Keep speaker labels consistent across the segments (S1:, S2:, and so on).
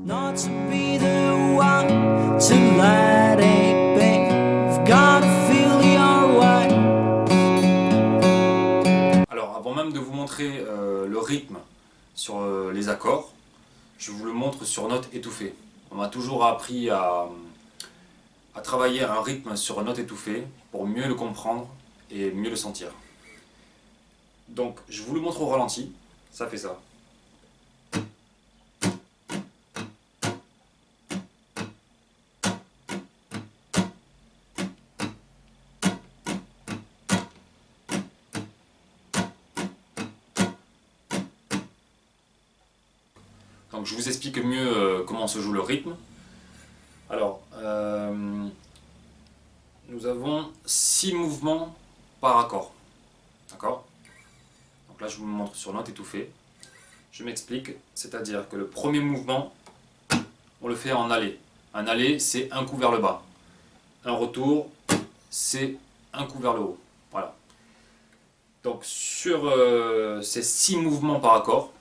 S1: Not to be the one to light a babe. You've gotta feel your way.
S2: Alors, avant même de vous montrer le rythme sur les accords, je vous le montre sur note étouffée. On m'a toujours appris à travailler un rythme sur note étouffée pour mieux le comprendre et mieux le sentir. Donc, je vous le montre au ralenti, ça fait ça. Donc je vous explique mieux comment se joue le rythme. Alors, nous avons 6 mouvements par accord. D'accord? Donc là je vous le montre sur note étouffée. Je m'explique, c'est-à-dire que le premier mouvement, on le fait en aller. Un aller, c'est un coup vers le bas. Un retour, c'est un coup vers le haut. Voilà. Donc sur ces 6 mouvements par accord,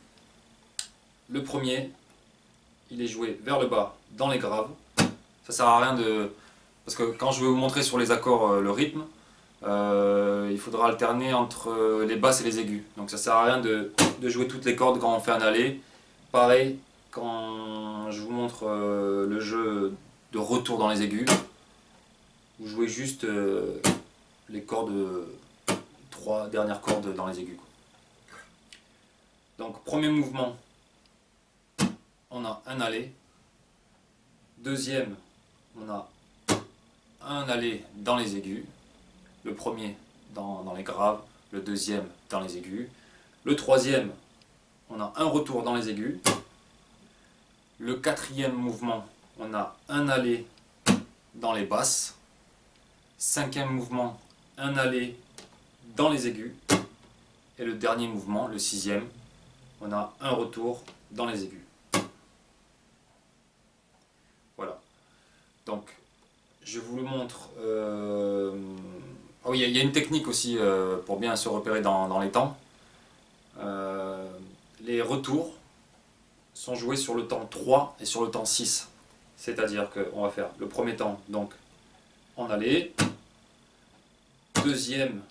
S2: le premier, il est joué vers le bas dans les graves. Ça sert à rien de... Parce que quand je vais vous montrer sur les accords le rythme, il faudra alterner entre les basses et les aigus. Donc ça sert à rien de jouer toutes les cordes quand on fait un aller. Pareil, quand je vous montre le jeu de retour dans les aigus, vous jouez juste les cordes, 3 dernières cordes dans les aigus. Donc premier mouvement, on a un aller. Deuxième, on a un aller dans les aigus. Le premier dans les graves, le deuxième dans les aigus. Le troisième, on a un retour dans les aigus. Le quatrième mouvement, on a un aller dans les basses. Cinquième mouvement, un aller dans les aigus. Et le dernier mouvement, le sixième, on a un retour dans les aigus. Voilà. Donc, je vous le montre. Ah oui, il y a une technique aussi pour bien se repérer dans les temps. Les retours sont joués sur le temps 3 et sur le temps 6. C'est-à-dire qu'on va faire le premier temps donc en aller, deuxième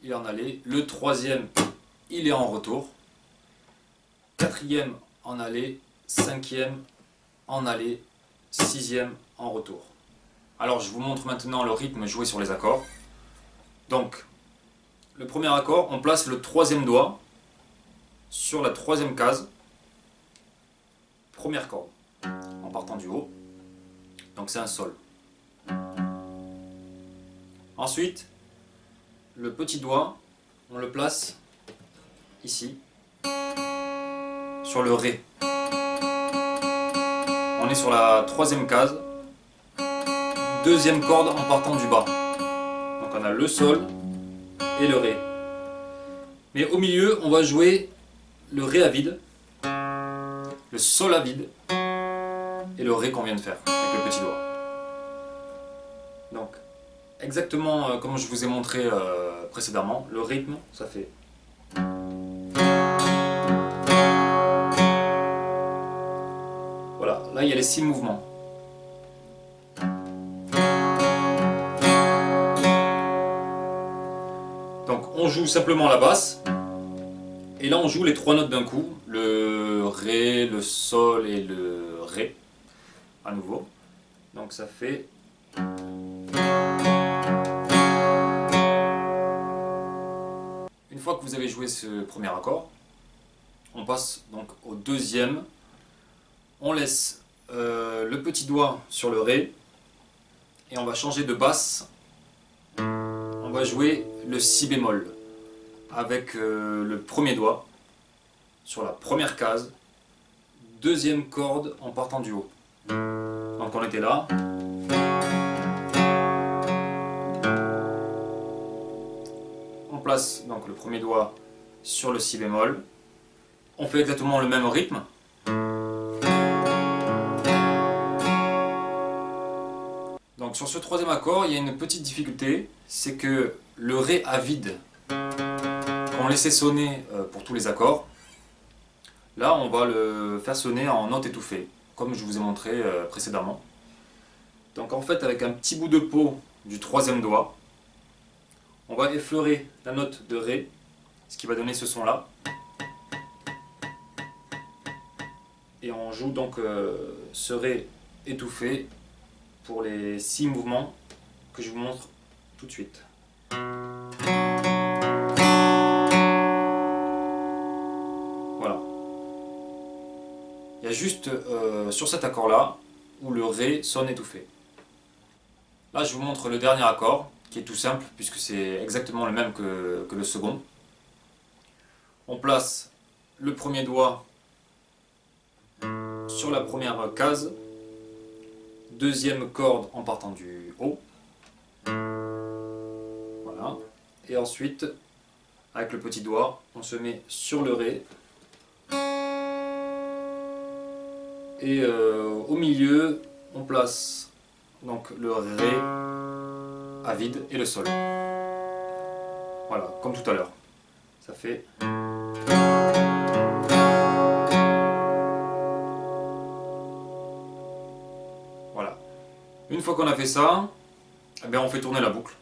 S2: il est en aller, le troisième il est en retour, quatrième en aller, cinquième en aller, sixième en retour. Alors je vous montre maintenant le rythme joué sur les accords. Donc le premier accord, on place le troisième doigt sur la troisième case, première corde, en partant du haut. Donc c'est un sol. Ensuite, le petit doigt, on le place ici, sur le Ré. On est sur la troisième case, deuxième corde en partant du bas. Donc on a le Sol et le Ré. Mais au milieu, on va jouer le Ré à vide, le Sol à vide et le Ré qu'on vient de faire avec le petit doigt. Donc exactement comme je vous ai montré précédemment, le rythme, ça fait... Voilà, là il y a les 6 mouvements. Donc on joue simplement la basse, et là on joue les 3 notes d'un coup, le Ré, le Sol et le Ré, à nouveau. Donc ça fait... Une fois que vous avez joué ce premier accord, on passe donc au deuxième. On laisse le petit doigt sur le Ré et on va changer de basse. On va jouer le Si bémol avec le premier doigt sur la première case, deuxième corde en partant du haut. Donc on était là. On place donc le premier doigt sur le Si bémol. On fait exactement le même rythme. Donc sur ce troisième accord, il y a une petite difficulté, c'est que le Ré à vide qu'on laissait sonner pour tous les accords, là on va le faire sonner en note étouffée. comme je vous ai montré précédemment. Donc en fait, avec un petit bout de peau du troisième doigt, on va effleurer la note de Ré, ce qui va donner ce son-là. Et on joue donc ce Ré étouffé pour les 6 mouvements que je vous montre tout de suite. Voilà. Il y a juste sur cet accord-là où le Ré sonne étouffé. Là, je vous montre le dernier accord, qui est tout simple, puisque c'est exactement le même que le second. On place le premier doigt sur la première case, deuxième corde en partant du haut. Voilà. Et ensuite, avec le petit doigt, on se met sur le Ré. Et au milieu, on place donc le Ré à vide et le Sol. Voilà, comme tout à l'heure. Ça fait... Voilà. Une fois qu'on a fait ça, eh bien on fait tourner la boucle.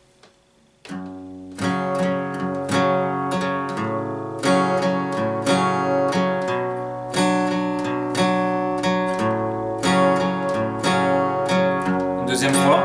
S2: Une deuxième fois.